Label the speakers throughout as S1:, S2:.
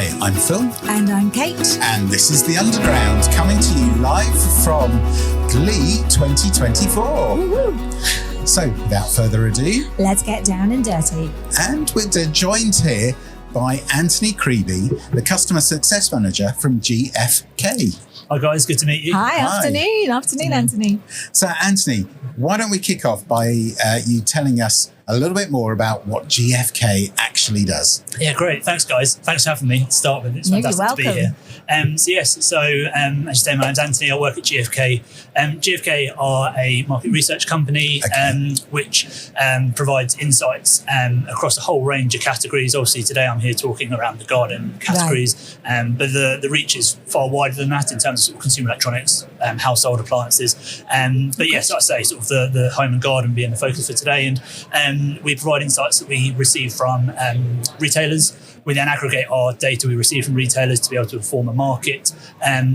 S1: Hi, I'm Phil.
S2: And I'm Kate.
S1: And this is The Underground, coming to you live from Glee 2024.
S2: Woo-hoo.
S1: So, without further ado,
S2: let's get down and dirty.
S1: And we're joined here by Anthony Creaby, the Customer Success Manager from GfK.
S3: Hi guys, good to meet you.
S2: Hi. Afternoon, Anthony.
S1: So Anthony, why don't we kick off by you telling us a little bit more about what GfK actually does?
S3: Yeah, great. Thanks guys. Thanks for having me to start with. It's fantastic to be here. As you say, my name's Anthony. I work at GfK. GfK are a market research company which provides insights across a whole range of categories. Obviously today I'm here talking around the garden categories, but the reach is far wider than that in terms of sort of consumer electronics, household appliances. But yes, I say sort of the home and garden being the focus for today. And we provide insights that we receive from retailers. We then aggregate our data we receive from retailers to be able to inform a market,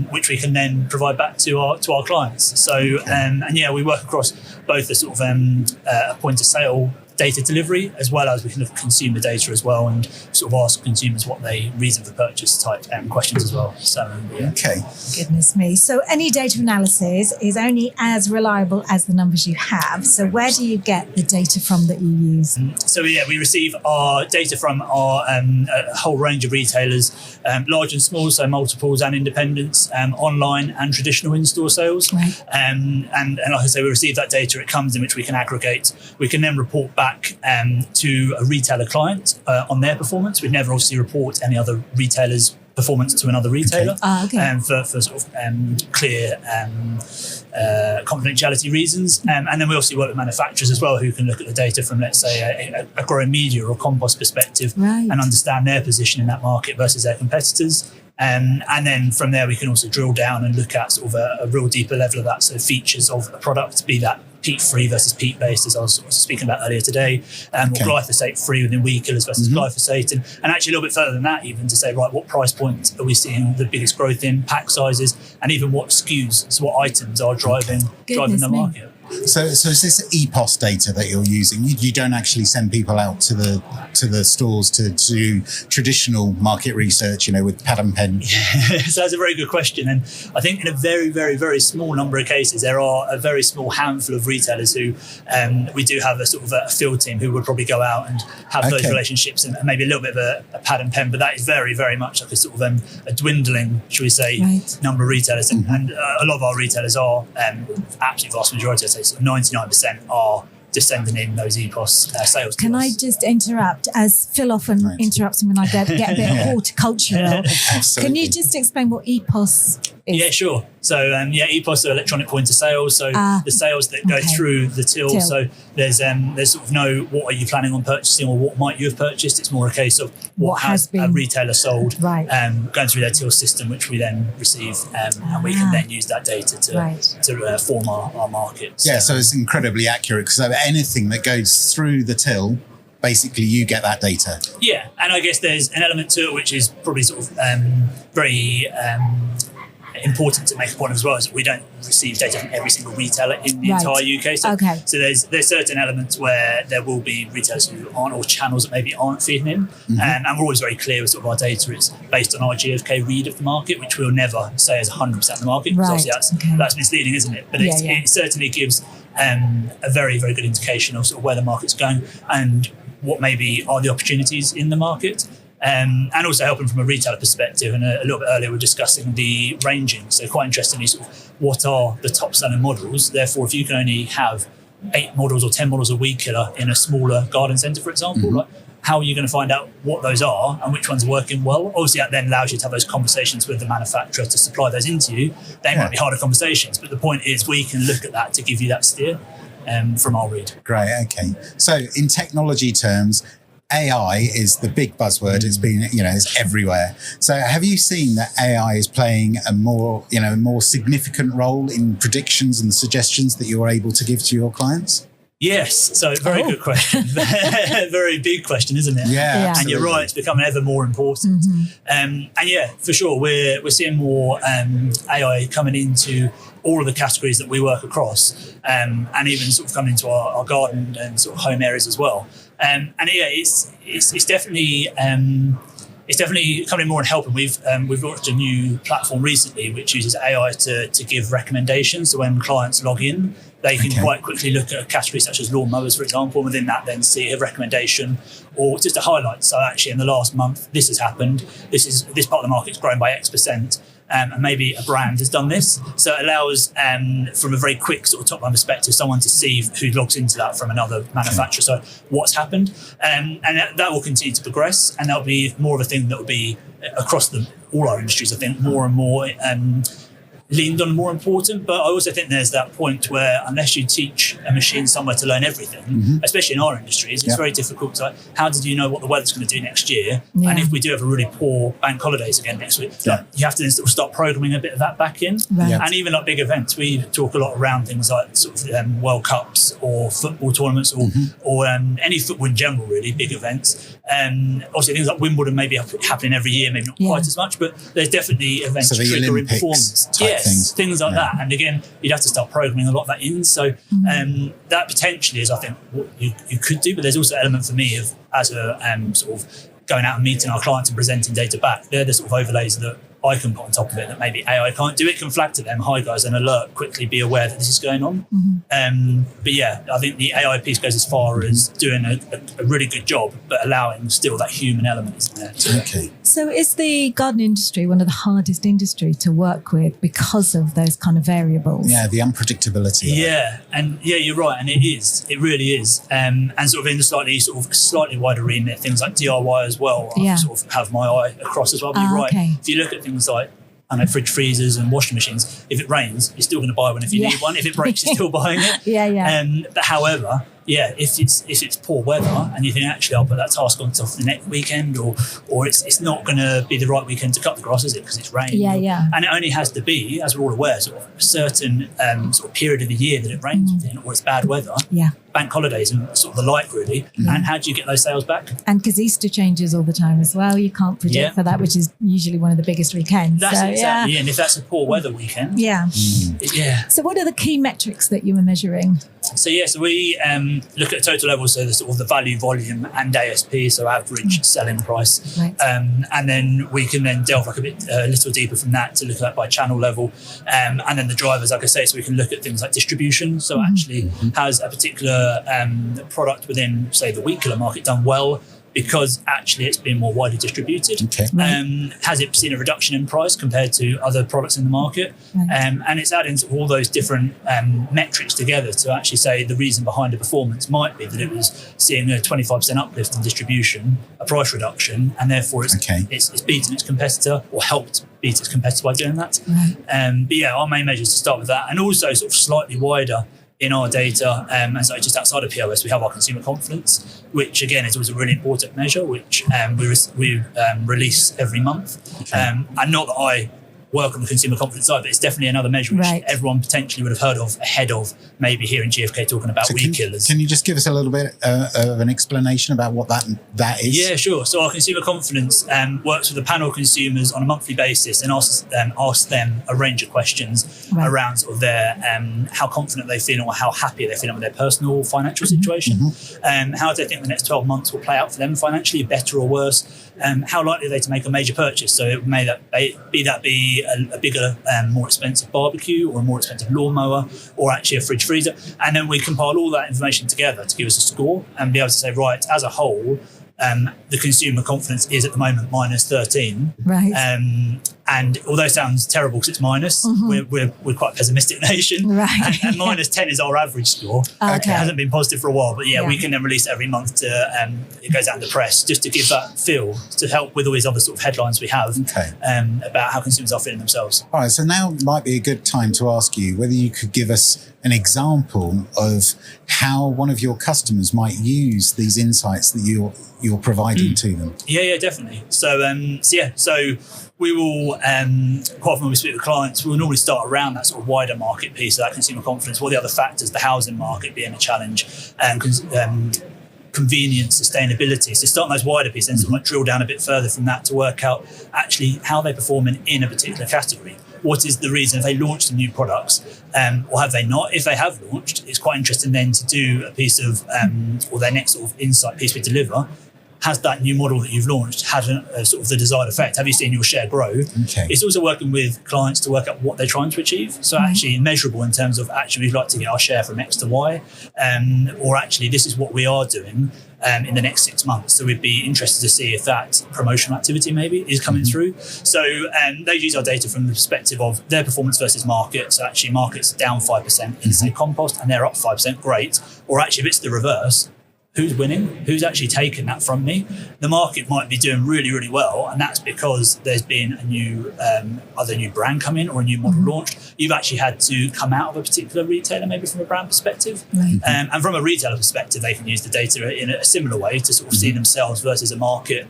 S3: which we can then provide back to our clients. So, we work across both the sort of point of sale data delivery, as well as we can look at consumer data as well and sort of ask consumers what they reason for purchase type questions as well. So,
S1: Okay.
S2: Goodness me. So any data analysis is only as reliable as the numbers you have. So where do you get the data from that you use?
S3: We receive our data from our a whole range of retailers, large and small, so multiples and independents, online and traditional in-store sales.
S2: Right.
S3: And like I say, we receive that data, it comes in which we can aggregate. We can then report back to a retailer client on their performance. We'd never obviously report any other retailer's performance to another retailer for sort of clear confidentiality reasons. And then we also work with manufacturers as well who can look at the data from, let's say, a growing media or compost perspective and understand their position in that market versus their competitors. And then from there, we can also drill down and look at sort of a real deeper level of that. So features of a product, be that peat-free versus peat-based, as I was speaking about earlier today, or glyphosate-free within weed killers versus glyphosate. And actually a little bit further than that, even to say, right, what price point are we seeing the biggest growth in, pack sizes, and even what SKUs, so what items are driving the market.
S1: So is this EPOS data that you're using? You don't actually send people out to the stores to do traditional market research, with pad and pen?
S3: So that's a very good question. And I think in a very, very, very small number of cases, there are a very small handful of retailers who we do have a sort of a field team who would probably go out and have those relationships and maybe a little bit of a pad and pen. But that is very, very much like a sort of a dwindling, shall we say, number of retailers. And a lot of our retailers are absolutely vast majority, I'd say, sort of 99% are just sending in those EPOS sales.
S2: Can I just interrupt, as Phil often interrupts me when I get a bit horticultural? Can you just explain what EPOS is?
S3: Yeah, sure. So EPOS are electronic point of sale. So the sales that go through the till. So there's sort of no what are you planning on purchasing or what might you have purchased. It's more a case of what has a retailer sold, going through their till system, which we then receive, and we can then use that data to form our market.
S1: Yeah, so it's incredibly accurate because anything that goes through the till, basically you get that data.
S3: Yeah, and I guess there's an element to it which is probably sort of very important to make a point as well, is that we don't receive data from every single retailer in the entire UK. So there's certain elements where there will be retailers who aren't, or channels that maybe aren't feeding in. And we're always very clear with sort of our data. It's based on our GfK read of the market, which we'll never say is 100% of the market, because obviously that's misleading, isn't it? But it certainly gives a very, very good indication of sort of where the market's going and what maybe are the opportunities in the market. And also helping from a retailer perspective. And a little bit earlier, we're discussing the ranging. So quite interestingly, sort of what are the top selling models? Therefore, if you can only have 8 models or 10 models of weed killer in a smaller garden centre, for example, how are you going to find out what those are and which ones are working well? Obviously, that then allows you to have those conversations with the manufacturer to supply those into you. They might be harder conversations, but the point is we can look at that to give you that steer from our read.
S1: Great, okay. So in technology terms, AI is the big buzzword. It's been, it's everywhere. So have you seen that AI is playing a more significant role in predictions and suggestions that you're able to give to your clients?
S3: Yes, so very good question. Very big question, isn't it?
S1: Yeah.
S3: And you're right, it's becoming ever more important. And for sure, we're seeing more AI coming into all of the categories that we work across, and even sort of coming into our garden and sort of home areas as well. It's definitely it's definitely coming more and helping. We've launched a new platform recently which uses AI to give recommendations. So when clients log in, they can quite quickly look at a category such as lawnmowers, for example, and within that then see a recommendation or just a highlight. So actually in the last month, this has happened. This part of the market's grown by X%. And maybe a brand has done this. So it allows, from a very quick sort of top line perspective, someone to see who logs into that from another manufacturer. So what's happened. And that will continue to progress. And that'll be more of a thing that will be across all our industries, I think, more and more leaned on, more important. But I also think there's that point where unless you teach a machine somewhere to learn everything, especially in our industries, it's very difficult to, how did you know what the weather's going to do next year? And if we do have a really poor bank holidays again next week, you have to then sort of start programming a bit of that back in. And even like big events, we talk a lot around things like sort of World Cups or football tournaments or any football in general, really, big events. Obviously things like Wimbledon maybe happening every year, maybe not quite as much, but there's definitely events triggering performance. Things like that. And again, you'd have to start programming a lot of that in. So that potentially is, I think, what you could do. But there's also an element for me of, as a sort of going out and meeting our clients and presenting data back, they're the sort of overlays that I can put on top of it that maybe AI can't do. It can flag to them, hi guys, and alert, quickly be aware that this is going on. But yeah, I think the AI piece goes as far as doing a really good job, but allowing still that human element is there too.
S2: So is the garden industry one of the hardest industries to work with because of those kind of variables?
S1: Yeah, the unpredictability.
S3: And you're right, and it is. It really is. And sort of in the slightly wider remit, things like DIY as well, I sort of have my eye across as well. But you're right. If you look at things like, I know, fridge freezers and washing machines, if it rains, you're still going to buy one if you need one. If it breaks, you're still buying it. But however, if it's poor weather and you think, actually, I'll put that task on the next weekend, or it's not going to be the right weekend to cut the grass, is it? Because it's rain. And it only has to be, as we're all aware, sort of a certain sort of period of the year that it rains within, or it's bad weather. Bank holidays and sort of the like, really. And how do you get those sales back? And
S2: because Easter changes all the time as well, you can't predict for that, which is usually one of the biggest weekends.
S3: That's exactly. And if that's a poor weather weekend,
S2: So what are the key metrics that you were measuring?
S3: So we look at total levels, so the sort of the value, volume, and ASP, so average selling price, and then we can then delve like a little deeper from that to look at by channel level, and then the drivers, like I say, so we can look at things like distribution. So actually, has a particular product within, say, the wheat killer market done well because actually it's been more widely distributed? Has it seen a reduction in price compared to other products in the market? And it's adding all those different metrics together to actually say the reason behind the performance might be that it was seeing a 25% uplift in distribution, a price reduction, and therefore it's beaten its competitor or helped beat its competitor by doing that. But our main measures to start with that, and also sort of slightly wider in our data, and so just outside of POS, we have our consumer confidence, which again is always a really important measure, which we release every month. And not that I work on the consumer confidence side, but it's definitely another measure which everyone potentially would have heard of ahead of maybe here in GfK talking about weed killers.
S1: Can you just give us a little bit of an explanation about what that is?
S3: Yeah, sure. So our consumer confidence works with a panel of consumers on a monthly basis and asks them a range of questions around sort of their how confident they feel or how happy they feel with their personal financial situation. How do they think the next 12 months will play out for them financially, better or worse? How likely are they to make a major purchase? So it may be a bigger, more expensive barbecue or a more expensive lawnmower or actually a fridge freezer. And then we compile all that information together to give us a score and be able to say, right, as a whole, the consumer confidence is at the moment minus 13. And although it sounds terrible because it's minus, we're quite a pessimistic nation. And minus 10 is our average score. It hasn't been positive for a while, but we can then release it every month to it goes out in the press just to give that feel, to help with all these other sort of headlines we have about how consumers are feeling themselves.
S1: All right, so now might be a good time to ask you whether you could give us an example of how one of your customers might use these insights that you're providing to them.
S3: Yeah, definitely. So we will, quite often when we speak with clients, we'll normally start around that sort of wider market piece of that consumer confidence. What are the other factors? The housing market being a challenge, convenience, sustainability. So start on those wider pieces and sort of like drill down a bit further from that to work out actually how they're performing in a particular category. What is the reason? Have they launched some new products or have they not? If they have launched, it's quite interesting then to do a piece of, or their next sort of insight piece we deliver. has that new model that you've launched had a sort of the desired effect? Have you seen your share grow?
S1: Okay.
S3: It's also working with clients to work out what they're trying to achieve. So actually measurable in terms of actually we'd like to get our share from X to Y, or actually this is what we are doing in the next 6 months. So we'd be interested to see if that promotional activity maybe is coming through. So they use our data from the perspective of their performance versus market. So actually market's down 5% in say compost and they're up 5%, great. Or actually if it's the reverse, who's winning? Who's actually taking that from me? The market might be doing really, really well, and that's because there's been a new either a new brand come in or a new model launched. You've actually had to come out of a particular retailer, maybe from a brand perspective. And from a retailer perspective, they can use the data in a similar way to sort of see themselves versus a market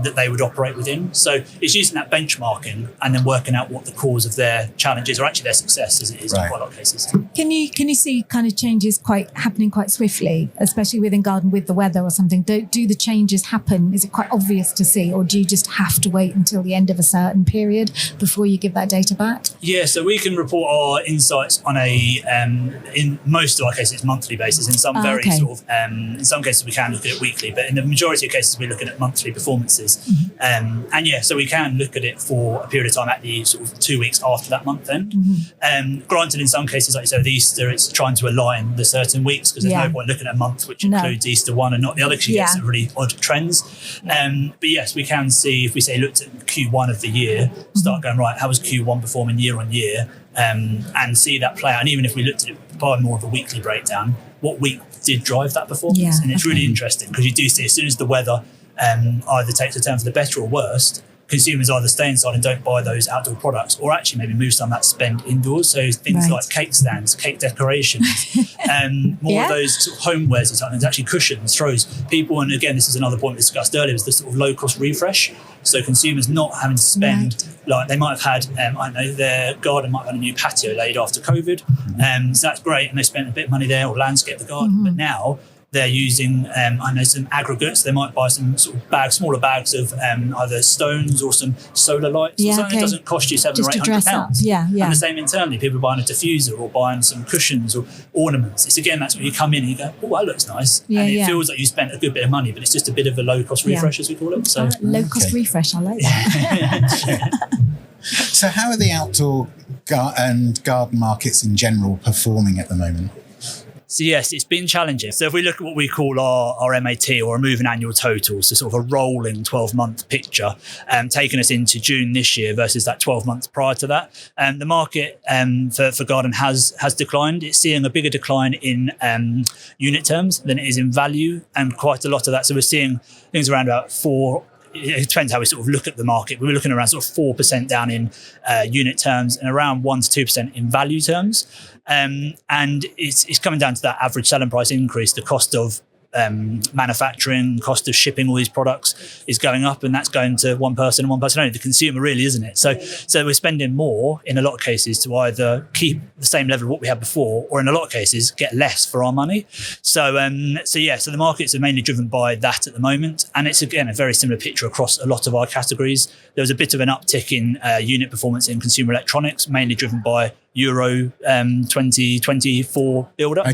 S3: that they would operate within. So it's using that benchmarking and then working out what the cause of their challenges or actually their success as it is in quite a lot of cases.
S2: Can you see kind of changes happening quite swiftly, especially within garden with the weather or something? Do the changes happen? Is it quite obvious to see, or do you just have to wait until the end of a certain period before you give that data back? Yeah,
S3: so we can report our insights on in most of our cases it's monthly basis. In some in some cases we can look at it weekly, but in the majority of cases we're looking at monthly performances. So we can look at it for a period of time at the sort of 2 weeks after that month end. Granted, in some cases, like you said, with Easter, it's trying to align the certain weeks because there's no point looking at a month which includes Easter one and not the other because you get some really odd trends. But yes, we can see if we say looked at Q1 of the year, start going, right, how was Q1 performing year on year, and see that play out. And even if we looked at it by more of a weekly breakdown, what week did drive that performance? And it's really interesting because you do see as soon as the weather either takes a turn for the better or worst, consumers either stay inside and don't buy those outdoor products or actually maybe move some of that spend indoors. So things like cake stands, cake decorations, more of those sort of homewares and something, actually cushions, throws people. And again, this is another point we discussed earlier, was the sort of low cost refresh. So consumers not having to spend, like they might have had, I don't know, their garden might have had a new patio laid after COVID. So that's great. And they spent a bit of money there or landscape the garden. But now they're using, I know, some aggregates. They might buy some sort of smaller bags of either stones or some solar lights or something. It doesn't cost you £700 or £800. And the same internally, people buying a diffuser or buying some cushions or ornaments. It's again, that's where you come in and you go, oh, that looks nice. And it feels like you spent a good bit of money, but it's just a bit of a low cost refresh, as we call it. So
S2: low cost refresh, I like that.
S1: So how are the outdoor and garden markets in general performing at the moment?
S3: So yes, it's been challenging. So if we look at what we call our MAT or a moving annual total, so sort of a rolling 12-month picture, taking us into June this year versus that 12 months prior to that, the market for garden has declined. It's seeing a bigger decline in unit terms than it is in value, and quite a lot of that. So we're seeing things around about 4. It depends how we sort of look at the market. We were looking around sort of 4% down in unit terms and around 1 to 2% in value terms. And it's coming down to that average selling price increase. The cost of manufacturing, cost of shipping all these products is going up, and that's going to one person and one person only, the consumer, really, isn't it? So we're spending more in a lot of cases to either keep the same level of what we had before, or in a lot of cases get less for our money. So the markets are mainly driven by that at the moment, and it's again a very similar picture across a lot of our categories. There was a bit of an uptick in unit performance in consumer electronics, mainly driven by Euro 2024 build-up.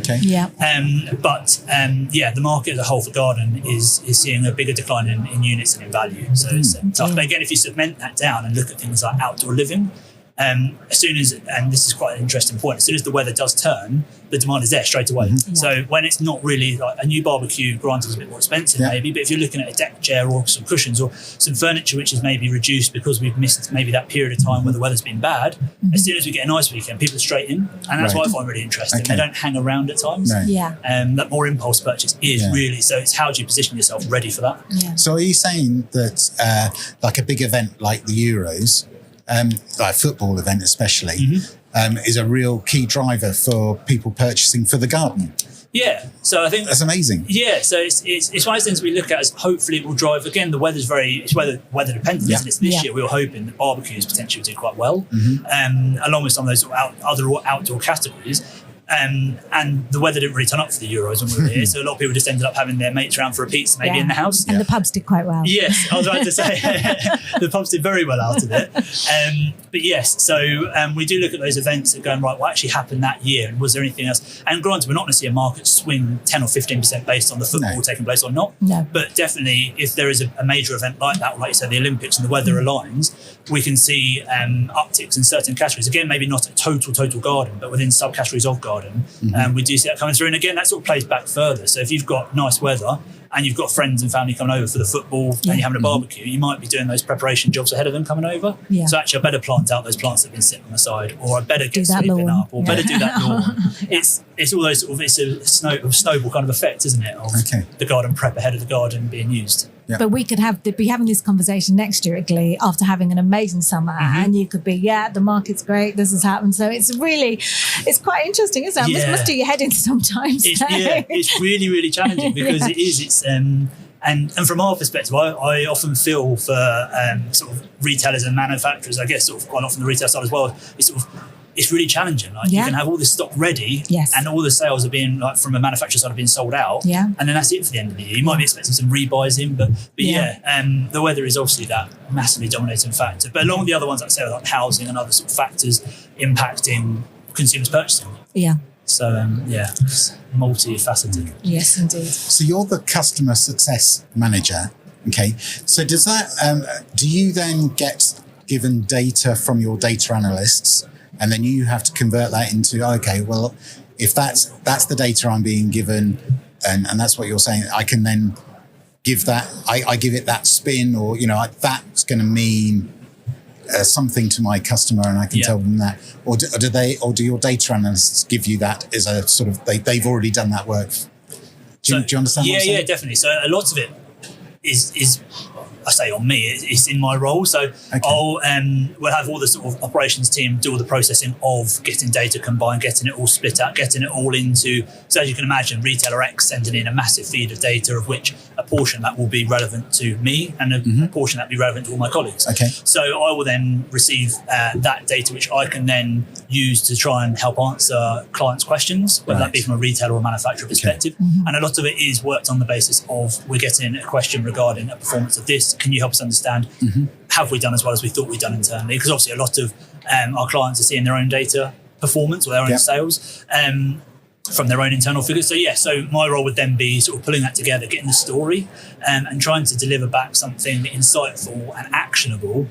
S3: The market as a whole for garden is seeing a bigger decline in units and in value. So it's tough. But again, if you segment that down and look at things like outdoor living, as soon as, and this is quite an interesting point, as soon as the weather does turn, the demand is there straight away. So when it's not really like a new barbecue, granted, is a bit more expensive maybe, but if you're looking at a deck chair or some cushions or some furniture which is maybe reduced because we've missed maybe that period of time where the weather's been bad, as soon as we get a nice weekend, people are straight in, and that's what I find really interesting. They don't hang around at times. That more impulse purchase is really, so it's how do you position yourself ready for that?
S1: So are you saying that like a big event like the Euros, like a football event especially, is a real key driver for people purchasing for the garden?
S3: Yeah, so I think
S1: that's amazing.
S3: Yeah, so it's one of those things we look at as hopefully it will drive. Again, the weather's it's weather dependent, isn't it? So this year we were hoping that barbecues potentially would do quite well, along with some of those other outdoor categories. And the weather didn't really turn up for the Euros when we were here, so a lot of people just ended up having their mates around for a pizza maybe in the house.
S2: And the pubs did quite well.
S3: Yes, I was about to say the pubs did very well out of it. But yes, so we do look at those events that going, right, what actually happened that year, and was there anything else? And granted, we're not going to see a market swing 10 or 15% based on the football taking place or not.
S2: No.
S3: But definitely, if there is a major event like that, like you said, the Olympics, and the weather aligns, we can see upticks in certain categories. Again, maybe not a total garden, but within subcategories of garden, we do see that coming through. And again, that sort of plays back further. So if you've got nice weather, and you've got friends and family coming over for the football and you're having a barbecue, you might be doing those preparation jobs ahead of them coming over. Yeah. So actually I better plant out those plants that have been sitting on the side, or I better get sweeping up, or better do that lawn. It's all those sort of, it's a snowball kind of effect, isn't it, of the garden prep ahead of the garden being used. Yeah.
S2: But we could be having this conversation next year at Glee after having an amazing summer, and you could be, the market's great, this has happened. So it's quite interesting, isn't it? It must do your head in sometimes.
S3: It's really, really challenging because it is. It's and from our perspective, I often feel for sort of retailers and manufacturers, I guess sort of quite often the retail side as well, it's really challenging. Like you can have all this stock ready, and all the sales are being, like, from a manufacturer side, are being sold out, and then that's it for the end of the year. You might be expecting some rebuys in, but the weather is obviously that massively dominating factor. But along with the other ones, like I say, like housing and other sort of factors impacting consumers' purchasing. Yeah. So it's multifaceted.
S2: Yes, indeed.
S1: So you're the customer success manager. Okay. So does that? Do you then get given data from your data analysts? And then you have to convert that into, okay, well, if that's the data I'm being given, and that's what you're saying, I can then give that, I give it that spin, or, that's going to mean something to my customer, and I can tell them that. Or do your data analysts give you that as a sort of, they've already done that work? Do you understand what I'm saying?
S3: Yeah, definitely. So a lot of it is I say on me, it's in my role. So we'll have all the sort of operations team do all the processing of getting data combined, getting it all split out, getting it all into, so as you can imagine, retailer X sending in a massive feed of data, of which a portion that will be relevant to me and a portion that will be relevant to all my colleagues. So I will then receive that data, which I can then use to try and help answer clients' questions, whether that be from a retailer or manufacturer perspective. And a lot of it is worked on the basis of, we're getting a question regarding a performance of this. Can you help us understand, have we done as well as we thought we'd done internally? Because obviously a lot of our clients are seeing their own data performance or their own sales from their own internal figures. So my role would then be sort of pulling that together, getting the story, and trying to deliver back something insightful and actionable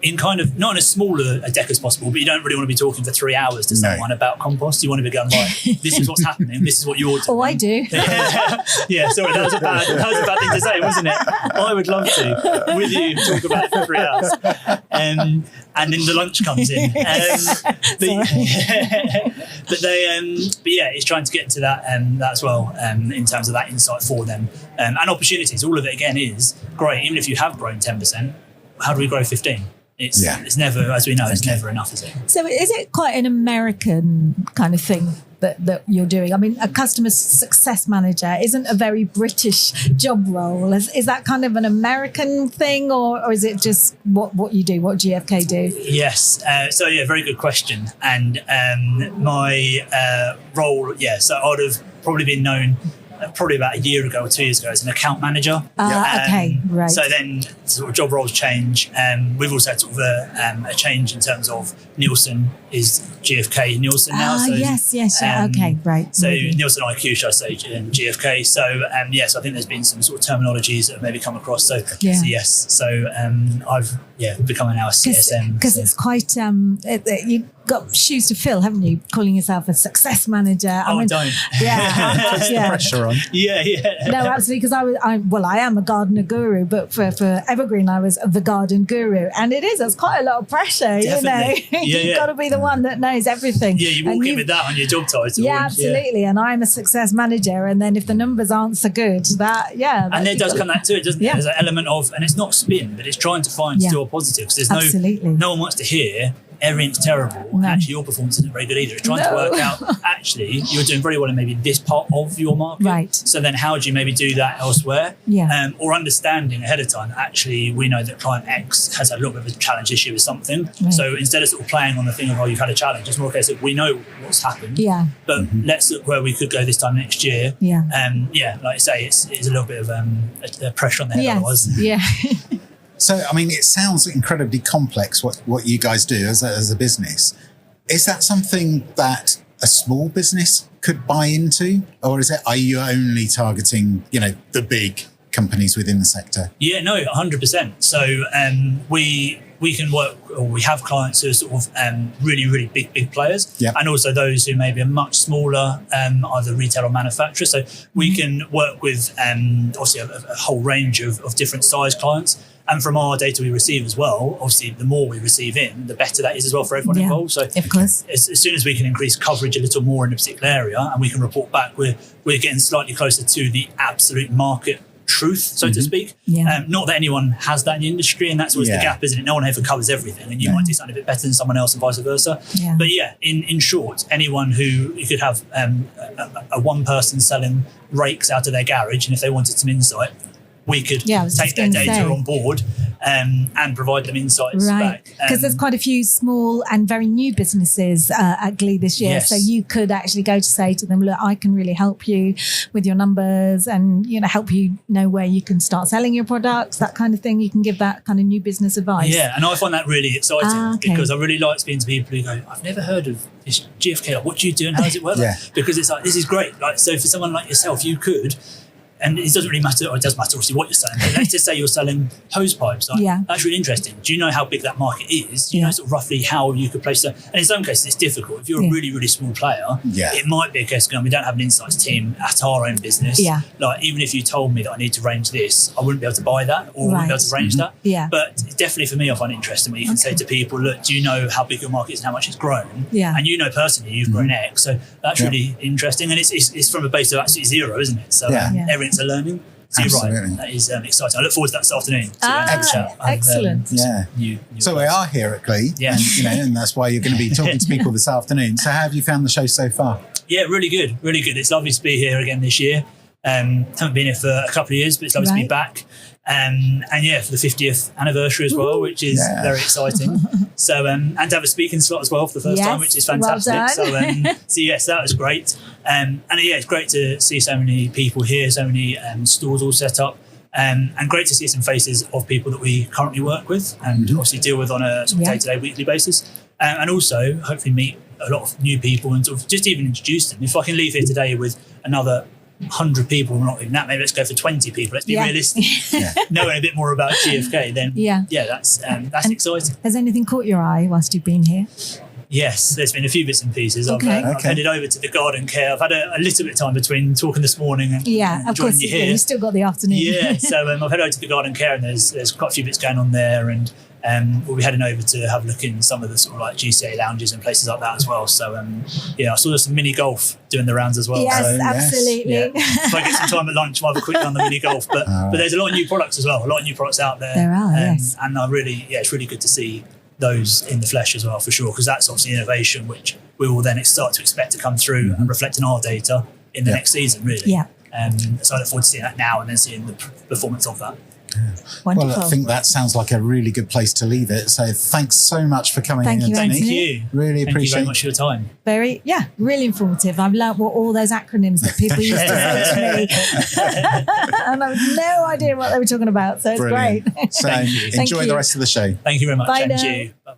S3: in kind of, not in as small a deck as possible, but you don't really want to be talking for 3 hours to someone about compost. You want to be going, right, this is what's happening, this is what you're doing.
S2: Oh, I do.
S3: Sorry, that was a bad thing to say, wasn't it? I would love to, with you, talk about it for 3 hours. And then the lunch comes in. It's trying to get to that as well, in terms of that insight for them. And opportunities, all of it again is great. Even if you have grown 10%, how do we grow 15%? It's never, as we know, it's never enough, is it?
S2: So is it quite an American kind of thing that you're doing? I mean, a customer success manager isn't a very British job role. Is that kind of an American thing, or is it just what you do, what GfK do?
S3: Yes. Very good question. And my role, so I would have probably been known probably about a year ago or 2 years ago as an account manager. Right. So then sort of job roles change. We've also had sort of a change in terms of Nielsen is GfK Nielsen now. Right.
S2: So
S3: Nielsen IQ, should I say, in GfK. So I think there's been some sort of terminologies that have maybe come across. So yes. So I've become now a CSM.
S2: Because it's quite you've got shoes to fill, haven't you? Calling yourself a success manager.
S3: Don't.
S1: Puts the pressure on.
S2: No, absolutely. Because I am a gardener guru, but for Evergreen I was the garden guru, and it's quite a lot of pressure.
S3: Definitely.
S2: You've got to be the one that knows everything.
S3: You walk in with that on your job title.
S2: Absolutely. And I'm a success manager, and then if the numbers aren't so good,
S3: and there does come that to it, doesn't it? There's an element of, and it's not spin, but it's trying to find still a positive, because there's no one wants to hear everything's terrible, and actually your performance isn't very good either. It's trying to work out, actually, you're doing very well in maybe this part of your market.
S2: Right.
S3: So then how do you maybe do that elsewhere? Or understanding ahead of time, actually, we know that client X has had a little bit of a challenge issue with something. Right. So instead of sort of playing on the thing of, you've had a challenge, it's more a case of, we know what's happened, but let's look where we could go this time next year. Like I say, it's a little bit of a pressure on the head otherwise.
S1: So, I mean, it sounds incredibly complex what you guys do as a business. Is that something that a small business could buy into? Or are you only targeting, the big companies within the sector?
S3: Yeah, no, 100%. So we can work, or we have clients who are sort of really, really big players, and also those who maybe are much smaller, either retail or manufacturer. So we can work with obviously a whole range of different size clients. And from our data we receive as well, obviously the more we receive in, the better that is as well for everyone involved. So
S2: of course,
S3: as soon as we can increase coverage a little more in a particular area and we can report back, we're getting slightly closer to the absolute market truth, so to speak. Not that anyone has that in the industry, and that's always the gap, isn't it? No one ever covers everything, and you might do something a bit better than someone else and vice versa. But in short, anyone who you could have a one person selling rakes out of their garage, and if they wanted some insight, we could take their data on board and provide them insights back.
S2: Because there's quite a few small and very new businesses at Glee this year. So you could actually go to say to them, look, I can really help you with your numbers and, help you know where you can start selling your products, that kind of thing. You can give that kind of new business advice.
S3: Yeah, and I find that really exciting because I really like speaking to people who go, I've never heard of this GfK. Like, what do you do and how does it work? Because it's like, this is great. Like, so for someone like yourself, you could... And it doesn't really matter, or it does matter obviously what you're selling, but let's just say you're selling hose pipes. That's really interesting. Do you know how big that market is? Do you know sort of roughly how you could place that? And in some cases it's difficult. If you're a really, really small player, it might be a case of we don't have an insights team at our own business. Like even if you told me that I need to range this, I wouldn't be able to buy that or wouldn't be able to range that. But definitely for me, I find it interesting when you can say to people, look, do you know how big your market is and how much it's grown? And you know personally you've grown X. So that's really interesting. And it's from a base of absolutely zero, isn't it? So everything's a learning. So you're right. That is exciting. I look forward to that this afternoon.
S2: Excellent.
S1: So we are here at Glee, and that's why you're going to be talking to people this afternoon. So how have you found the show so far?
S3: Yeah, really good, really good. It's lovely to be here again this year. Haven't been here for a couple of years, but it's lovely to be back. And for the 50th anniversary as well, which is very exciting. So and to have a speaking slot as well for the first time, which is fantastic.
S2: Well
S3: so yes, that was great. And it's great to see so many people here, so many stores all set up. And great to see some faces of people that we currently work with and obviously deal with on a sort of day-to-day, weekly basis. And also hopefully meet a lot of new people and sort of just even introduce them. If I can leave here today with another 100 people, not even that, maybe let's go for 20 people. Let's be realistic. Knowing a bit more about GfK, then that's exciting.
S2: Has anything caught your eye whilst you've been here?
S3: Yes, there's been a few bits and pieces. I've headed over to the garden care. I've had a little bit of time between talking this morning and
S2: of course
S3: you here.
S2: You've still got the afternoon.
S3: So I've headed over to the garden care and there's quite a few bits going on there, and we'll be heading over to have a look in some of the sort of like GCA lounges and places like that as well. So I saw there's some mini golf doing the rounds as well.
S2: Yes,
S3: so,
S2: absolutely.
S3: If I get some time at lunch, we'll have a quick run on the mini golf. But there's a lot of new products as well. A lot of new products out there.
S2: There are, yes.
S3: And I really, it's really good to see those in the flesh as well, for sure, because that's obviously innovation which we will then start to expect to come through and reflect in our data in the next season, really. So I look forward to seeing that now and then seeing the performance of that.
S2: Wonderful.
S1: Well, I think that sounds like a really good place to leave it. So thanks so much for coming in.
S3: Thank you.
S1: Really appreciate it.
S3: Thank you very much for your time.
S2: Really informative. I've learnt what all those acronyms that people used to say to me. And I had no idea what they were talking about. So it's great.
S1: So enjoy the rest of the show.
S3: Thank you very much.
S2: Bye
S3: Thank
S2: now.
S3: you. Bye-bye.